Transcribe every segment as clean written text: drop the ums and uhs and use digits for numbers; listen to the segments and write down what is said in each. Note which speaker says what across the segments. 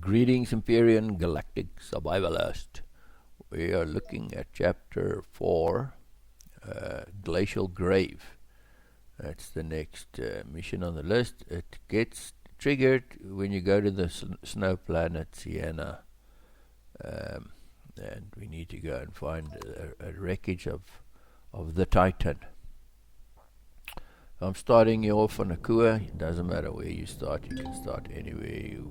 Speaker 1: Greetings, Empyrion Galactic survivalist. We are looking at chapter 4, Glacial Grave. That's the next mission on the list. It gets triggered when you go to the snow planet Sienna, and we need to go and find a wreckage of the Titan. I'm starting you off on a Kua. It doesn't matter where you start. You can start anywhere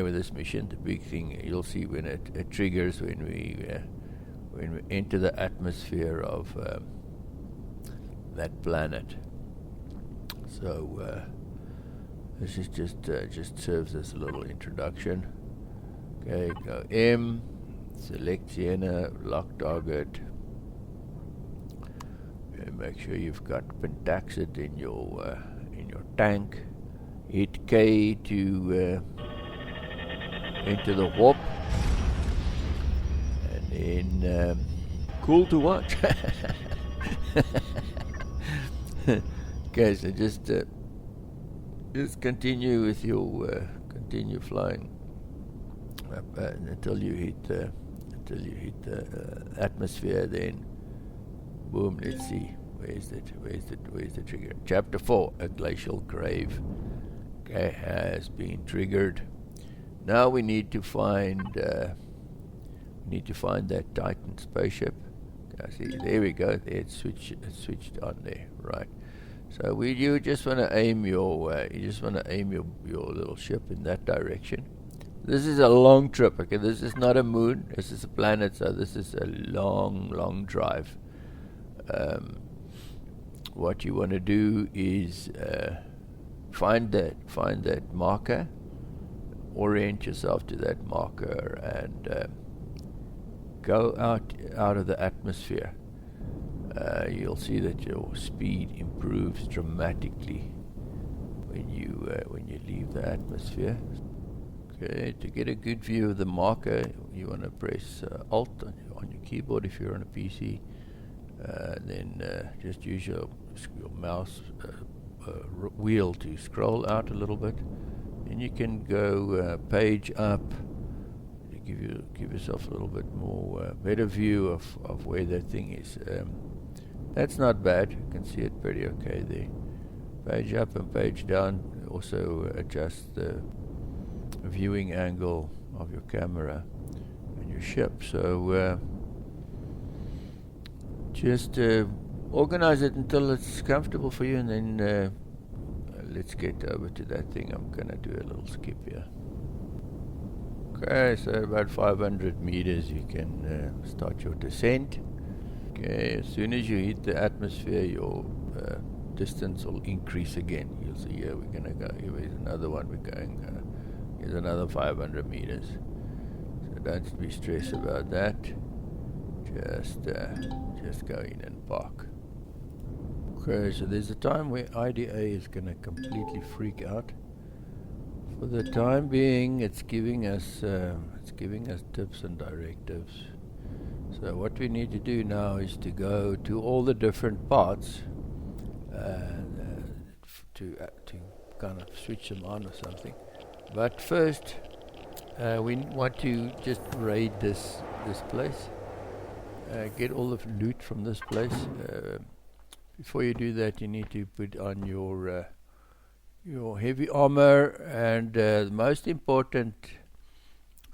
Speaker 1: with this mission. The big thing you'll see when it triggers when we enter the atmosphere of that planet. So this is just serves as a little introduction. Okay, go M, select Sienna, lock target. And make sure you've got pentaxid in your tank. Hit K to enter the warp, and then cool to watch. Okay, so just continue with your continue flying up, until you hit the atmosphere. Then boom, let's see, where's the trigger. Chapter 4, a glacial grave, okay, has been triggered. Now we need to find that Titan spaceship. Okay, see, there we go. There it's switched on there, right? So you just want to aim your little ship in that direction. This is a long trip. Okay, this is not a moon. This is a planet. So this is a long drive. What you want to do is find that marker, orient yourself to that marker, and go out of the atmosphere. You'll see that your speed improves dramatically when you leave the atmosphere. Okay, to get a good view of the marker, you want to press Alt on your keyboard if you're on a PC. Then just use your mouse wheel to scroll out a little bit, and you can go page up to give yourself a little bit more better view of where that thing is. That's not bad. You can see it pretty okay there. Page up and page down. Also adjust the viewing angle of your camera and your ship. So just organize it until it's comfortable for you, and then let's get over to that thing. I'm gonna do a little skip here. Okay, so about 500 meters you can start your descent. Okay, as soon as you hit the atmosphere, your distance will increase again. You'll see here we're gonna go. Here's another one. We're going. Here's another 500 meters. So don't be stressed about that. Just go in and park. Okay, so there's a time where IDA is going to completely freak out. For the time being, it's giving us tips and directives. So what we need to do now is to go to all the different parts to kind of switch them on or something. But first, we want to just raid this place. Get all the loot from this place. Before you do that, you need to put on your heavy armor, and the most important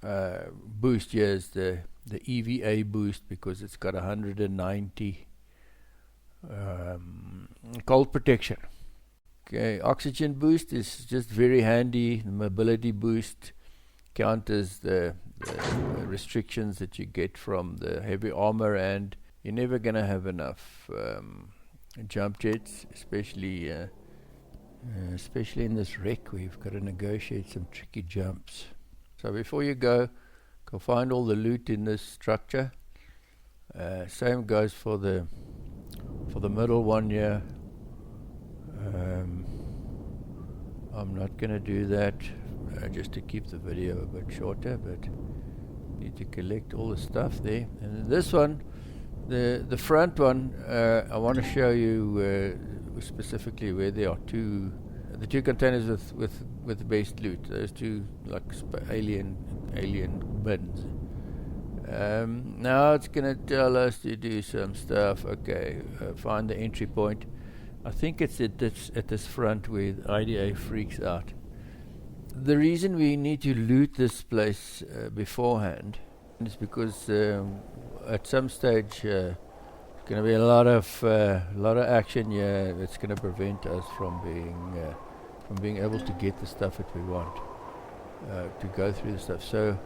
Speaker 1: boost here is the EVA boost, because it's got 190 cold protection. Okay, oxygen boost is just very handy. The mobility boost counters the restrictions that you get from the heavy armor, and you're never going to have enough jump jets, especially in this wreck where you've got to negotiate some tricky jumps. So before you go find all the loot in this structure. Same goes for the middle one here. I'm not going to do that just to keep the video a bit shorter, but need to collect all the stuff there. And this one, the front one, I want to show you specifically where there are the two containers with with the best loot. Those two like alien bins. Now it's gonna tell us to do some stuff. Okay, find the entry point. I think it's at this front where the IDA freaks out. The reason we need to loot this place beforehand is because at some stage there's going to be a lot of action here that's going to prevent us from being able to get the stuff that we want, to go through the stuff. So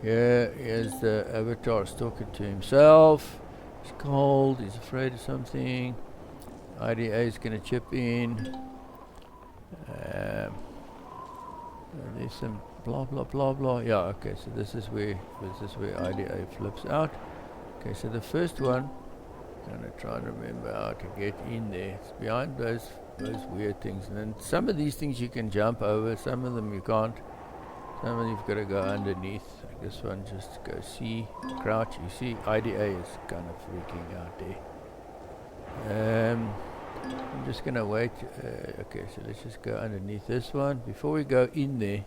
Speaker 1: here's the avatar talking to himself. He's cold, he's afraid of something. IDA is going to chip in. There's some blah blah blah blah. Yeah, okay, so this is where IDA flips out. Okay, so the first one, I'm gonna try and remember how to get in there. It's behind those weird things, and then some of these things you can jump over, some of them you can't. Some of them you've got to go underneath. Like this one, just go see, crouch. You see, IDA is kind of freaking out there. I'm just gonna wait. Okay, so let's just go underneath this one before we go in there.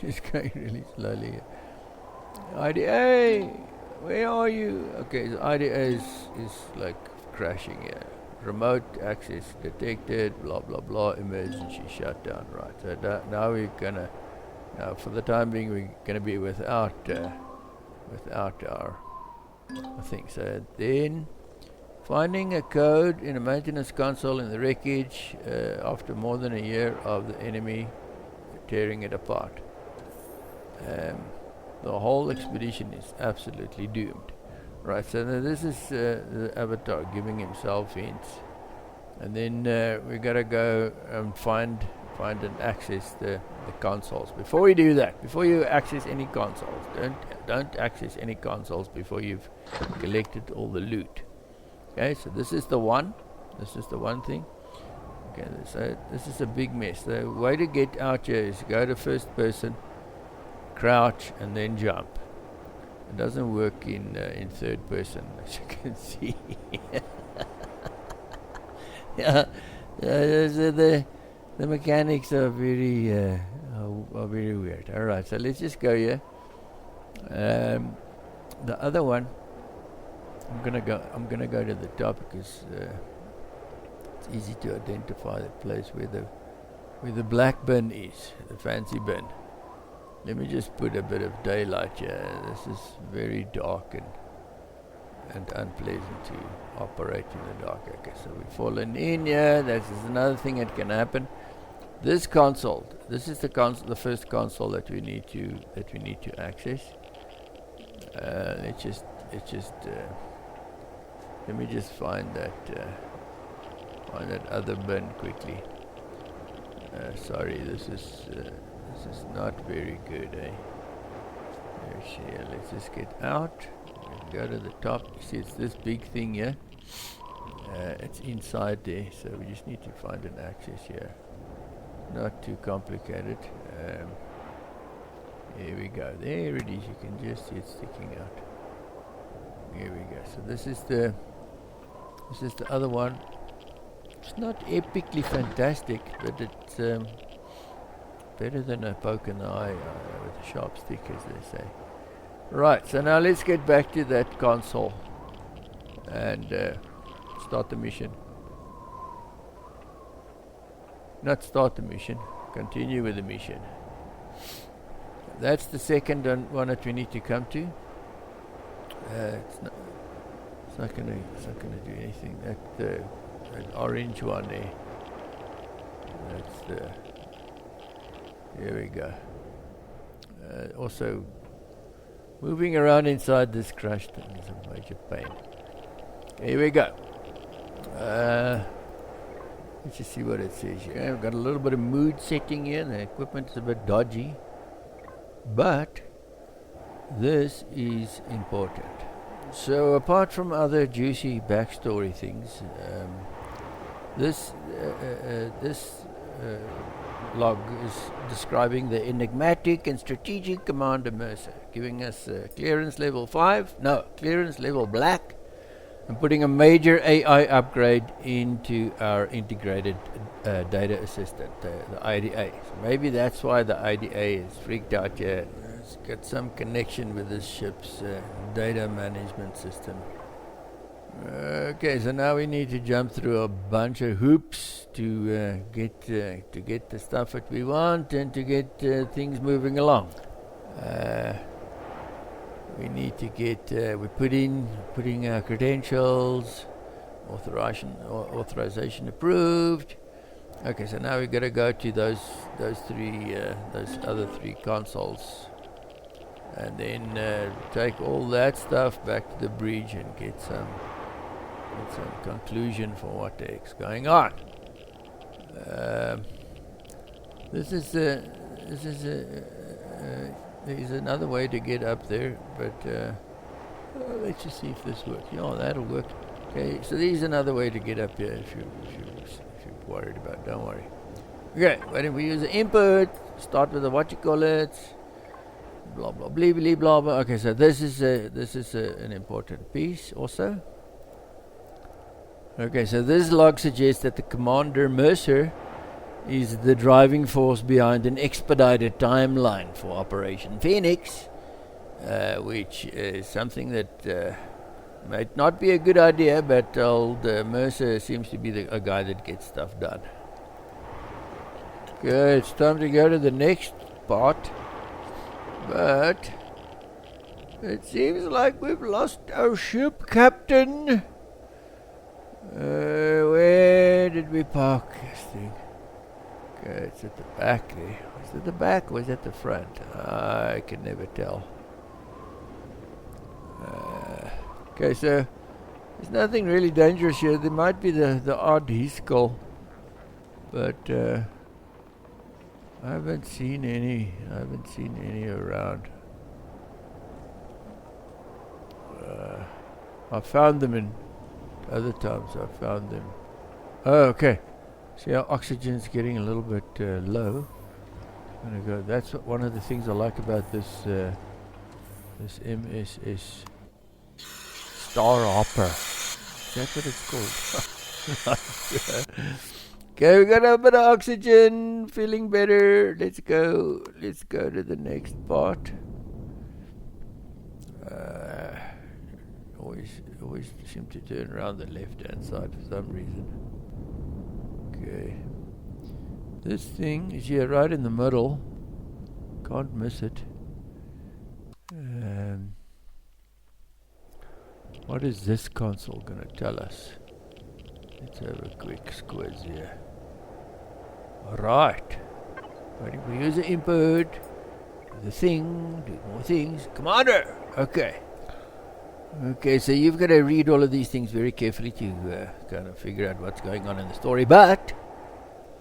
Speaker 1: Just going really slowly. IDA, where are you? Okay, so IDA is like crashing here. Remote access detected. Blah blah blah. Emergency shutdown. Right. So now we're gonna. Now for the time being, we're gonna be without our thing. So then. Finding a code in a maintenance console in the wreckage after more than a year of the enemy tearing it apart. The whole expedition is absolutely doomed. Right, so now this is the avatar giving himself hints. And then we gotta go and find and access the consoles. Before we do that, before you access any consoles, don't access any consoles before you've collected all the loot. Okay, so this is the one. This is the one thing. Okay, so this is a big mess. The way to get out here is go to first person, crouch, and then jump. It doesn't work in third person, as you can see. Yeah, so the mechanics are very weird. All right, so let's just go here. The other one. I'm gonna go to the top because it's easy to identify the place where the black bin is, the fancy bin. Let me just put a bit of daylight here. This is very dark and unpleasant to operate in the dark. Okay, so we've fallen in here. This is another thing that can happen. This console. This is the first console that we need to access. Let me just find that other bin quickly. Sorry, this is not very good, eh? Let's just get out. Go to the top. You see, it's this big thing here. It's inside there, so we just need to find an access here. Not too complicated. Here we go. There it is. You can just see it sticking out. Here we go. So this is the other one. It's not epically fantastic, but it's better than a poke in the eye with a sharp stick, as they say. Right, so now let's get back to that console and start the mission. Not start the mission, continue with the mission. That's the second one that we need to come to. It's not gonna do anything. That orange one there. That's the. Here we go. Also, moving around inside this crushed thing is a major pain. Here we go. Let's just see what it says here. I've got a little bit of mood setting here. The equipment is a bit dodgy, but this is important. So apart from other juicy backstory things, this log is describing the enigmatic and strategic Commander Mercer, giving us clearance level 5, no, clearance level black, I'm putting a major AI upgrade into our integrated data assistant, the IDA. So maybe that's why the IDA is freaked out here. It's got some connection with this ship's data management system. Okay, so now we need to jump through a bunch of hoops to get the stuff that we want and to get things moving along. We need to get we putting our credentials, authorization approved. Okay, so now we've got to go to those other three consoles, and then take all that stuff back to the bridge and get some conclusion for what the heck's going on. There's another way to get up there, but let's just see if this works. Yeah, that'll work. Okay, so there's another way to get up here if you're worried about it. Don't worry. Okay, why don't we use the input? Start with the what you call it. Blah blah blah blah blah blah. Okay, so this is an important piece also. Okay, so this log suggests that the commander Mercer is the driving force behind an expedited timeline for Operation Phoenix, which is something that might not be a good idea, but old Mercer seems to be a guy that gets stuff done. Okay, it's time to go to the next part, but it seems like we've lost our ship, Captain. Where did we park this thing? Okay, it's at the back there. Was it the back or was it the front? I can never tell. Okay, so there's nothing really dangerous here. There might be the odd skull, but I haven't seen any. Around. I found them in other times. I found them. Oh, okay. See, our oxygen's getting a little bit low. I'm gonna go. That's one of the things I like about this MSS Star Hopper. Is that what it's called? Okay, we got a bit of oxygen. Feeling better. Let's go to the next part. Always seem to turn around the left-hand side for some reason. Okay. This thing is here right in the middle. Can't miss it. What is this console going to tell us? Let's have a quick squiz here. Alright. We use the input. Do the thing. Do more things. Commander! Okay. Okay, so you've got to read all of these things very carefully to kind of figure out what's going on in the story. But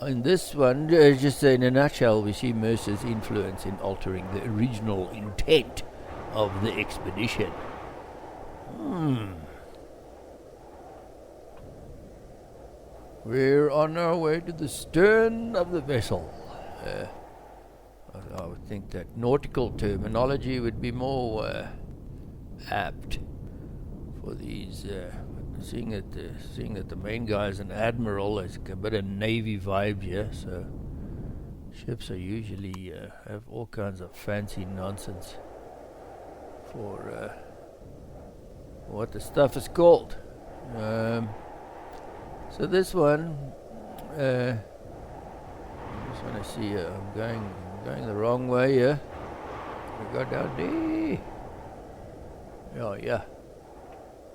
Speaker 1: in this one, just in a nutshell, we see Mercer's influence in altering the original intent of the expedition. We're on our way to the stern of the vessel. I would think that nautical terminology would be more apt for these. Seeing that the main guy is an admiral, there's a bit of navy vibe here. So ships are usually have all kinds of fancy nonsense for what the stuff is called. So this one, I just want to see. I'm going the wrong way here. We go down there. Oh yeah.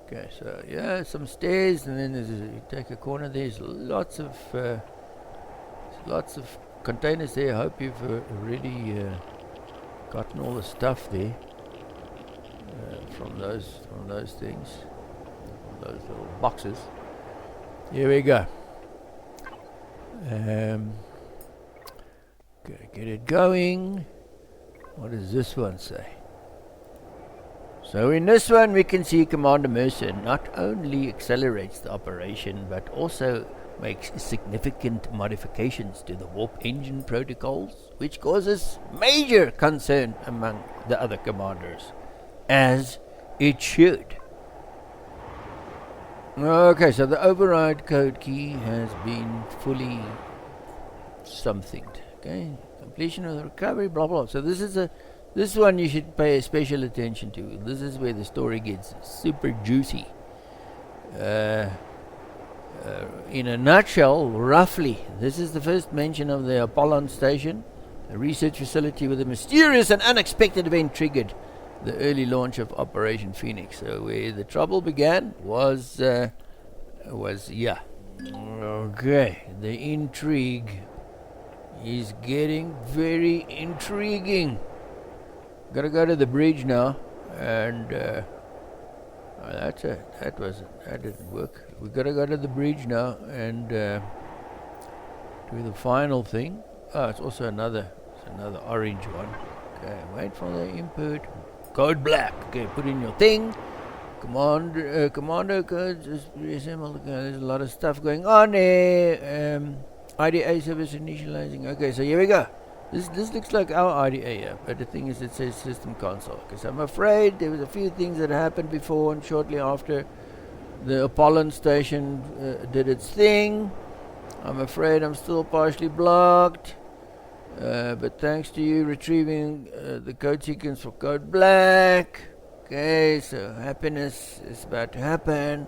Speaker 1: Okay, so yeah, some stairs, and then you take a corner. There's lots of containers there. I hope you've already gotten all the stuff there from those things, those little boxes. Here we go. Okay, get it going. What does this one say? So in this one we can see Commander Mercer not only accelerates the operation but also makes significant modifications to the warp engine protocols, which causes major concern among the other commanders, as it should. Okay, so the override code key has been fully somethinged. Okay, completion of the recovery, blah blah. So this one you should pay special attention to. This is where the story gets super juicy. In a nutshell, roughly, this is the first mention of the Apollon station, a research facility with a mysterious and unexpected event triggered the early launch of Operation Phoenix. So where the trouble began was yeah. Okay, the intrigue is getting very intriguing. Gotta go to the bridge now, and that didn't work. We gotta go to the bridge now and do the final thing. Oh, it's also another orange one. Okay, wait for the input. Code black. Okay, put in your thing. Commando codes. Just reassemble. Okay, there's a lot of stuff going on there. IDA service initializing. Okay, so here we go. This looks like our IDA here, but the thing is, it says system console. Because I'm afraid there was a few things that happened before and shortly after the Apollon station did its thing. I'm afraid I'm still partially blocked. But thanks to you retrieving the code sequence for code black. Okay, so happiness is about to happen.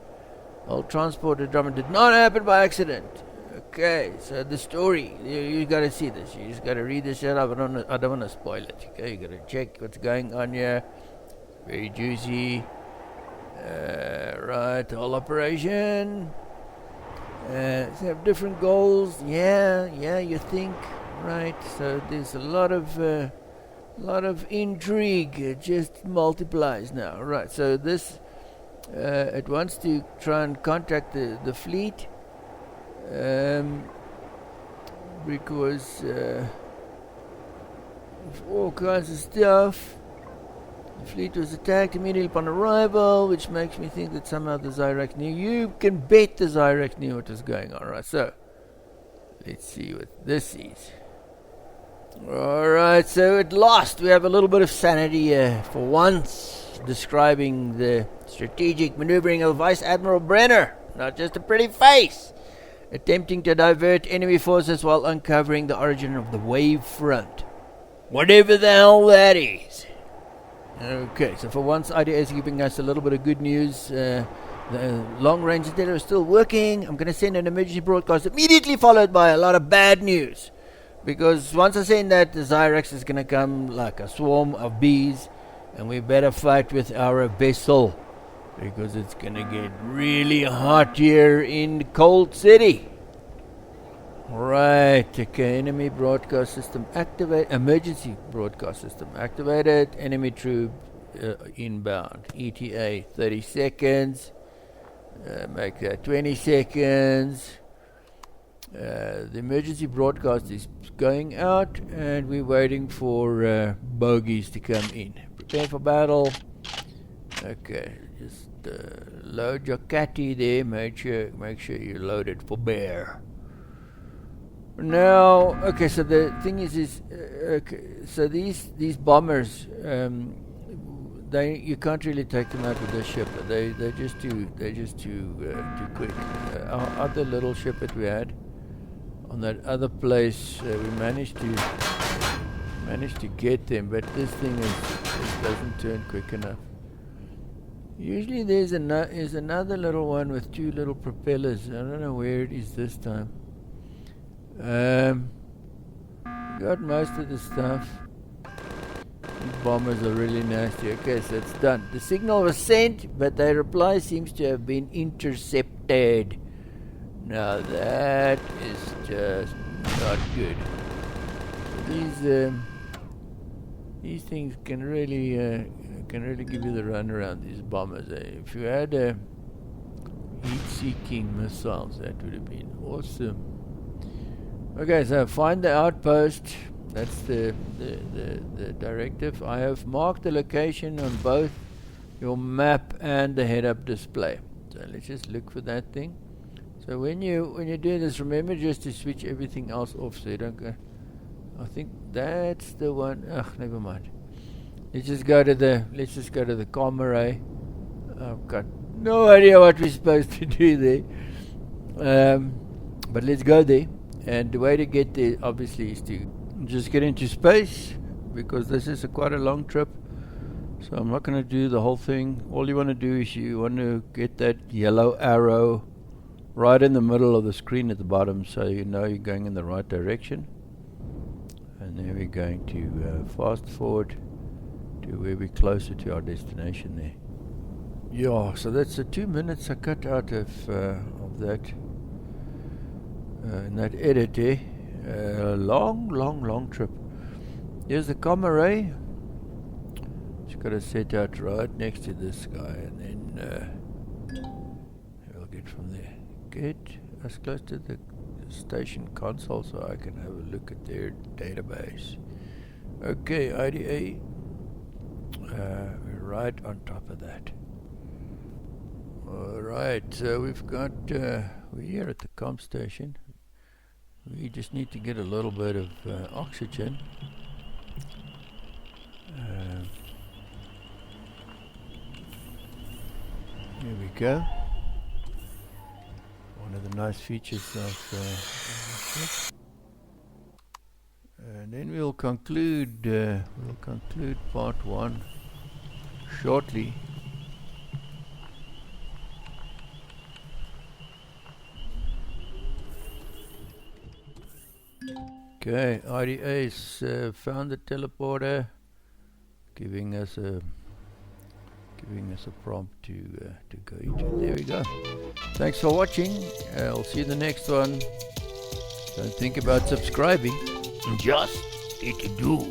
Speaker 1: All transporter drama did not happen by accident. Okay, so the story, you gotta see this. You just gotta read this shit up. I don't wanna spoil it. Okay, you gotta check what's going on here. Very juicy. Right, whole operation. They have different goals. Yeah, you think. Right, so there's a lot of intrigue. It just multiplies now. Right, so this it wants to try and contact the fleet, because of all kinds of stuff. The fleet was attacked immediately upon arrival, which makes me think that somehow the Zyrax knew. You can bet the Zyrax knew what was going on. Right, so let's see what this is. Alright, so at last we have a little bit of sanity here for once, describing the strategic maneuvering of Vice Admiral Brenner, not just a pretty face, attempting to divert enemy forces while uncovering the origin of the wave front, whatever the hell that is. Okay, so for once IDA is giving us a little bit of good news. The long range antenna is still working. I'm going to send an emergency broadcast immediately followed by a lot of bad news. Because once I send that, the Zyrax is going to come like a swarm of bees, and we better fight with our vessel, because it's going to get really hot here in Cold City. Right, okay, enemy broadcast system activated, emergency broadcast system activated, enemy troop inbound, ETA 30 seconds, make that 20 seconds. The emergency broadcast is going out, and we're waiting for bogies to come in. Prepare for battle. Okay, just load your catty there. Make sure you load it for bear. Now, okay. So the thing is okay. So these bombers, you can't really take them out with this ship. They're just too quick. Our other little ship that we had on that other place, we managed to get them, but this thing doesn't turn quick enough. Usually there's another little one with two little propellers. I don't know where it is this time. Got most of the stuff. These bombers are really nasty. Okay, so it's done. The signal was sent, but their reply seems to have been intercepted. Now that is just not good. These things can really give you the runaround. These bombers. If you had heat-seeking missiles, that would have been awesome. Okay, so find the outpost. That's the directive. I have marked the location on both your map and the head-up display. So let's just look for that thing. So when you do this, remember just to switch everything else off so you don't go. I think that's the one. Never mind. Let's just go to the comm array. I've got No idea what we're supposed to do there. But let's go there. And the way to get there, obviously, is to just get into space, because this is quite a long trip. So I'm not going to do the whole thing. All you want to do is you want to get that yellow arrow right in the middle of the screen at the bottom, so you know you're going in the right direction. And then we're going to fast forward to where we're closer to our destination there. Yeah, so that's the 2 minutes I cut out of that in that edit there. Long trip. Here's the comma ray. Just got to set out right next to this guy, and then we'll get from there. Get as close to the station console so I can have a look at their database. Okay, IDA. We're right on top of that. Alright, so we've got, we're here at the comp station. We just need to get a little bit of oxygen. Here we go. One of the nice features of and then we'll conclude part 1 shortly. Okay, IDA's found the teleporter, giving us a prompt to go into. There we go. Thanks for watching. I'll see you in the next one. Don't think about subscribing. Just hit do.